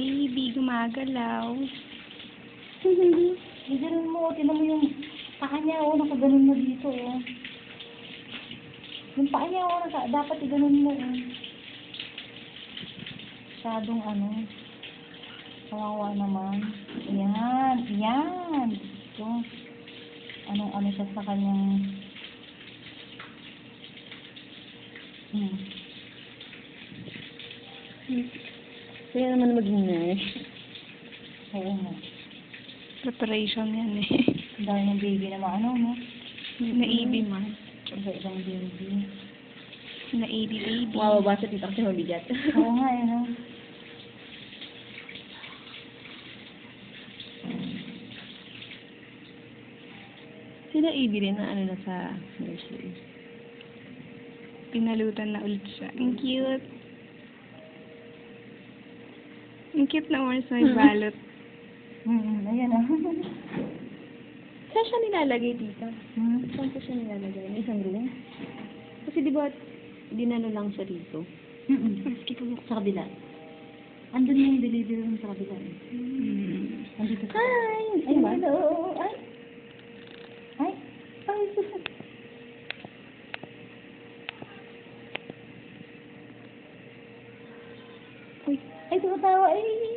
baby, gumagalaw. Ganun mo, tinan mo yung paa niya, oh, nakaganon mo dito, oh. Yung paa niya, oh, dapat iganon mo, oh. Masyadong ano, kawawa naman. Yan, yan. Ito. Anong-ano siya sa kanyang... Kaya naman maging nurse. Oo nga. Preparation yan eh. Dahil ng baby na maano, no? Naibi man. Iba-ibang baby. Naibi baby. Mababa sa tita kasi mabigat. Oo nga, eh, no? Sila Ivy rin na ano na sa nursery. Pinalutan na ulit siya. Ang cute. Ang cute naman sa may balot. Ayan, ah. Saan siya nilalagay, tita? Hmm? Saan ko siya nilalagay? May isang room? Kasi di ba, dinano lang siya dito? Sa kabila. Andun yung delivery room sa kabila, eh. Andito sa... Hi! Ay, hello! Ay! Ay! Ay! Uy! Ay, tumatawa! Ay!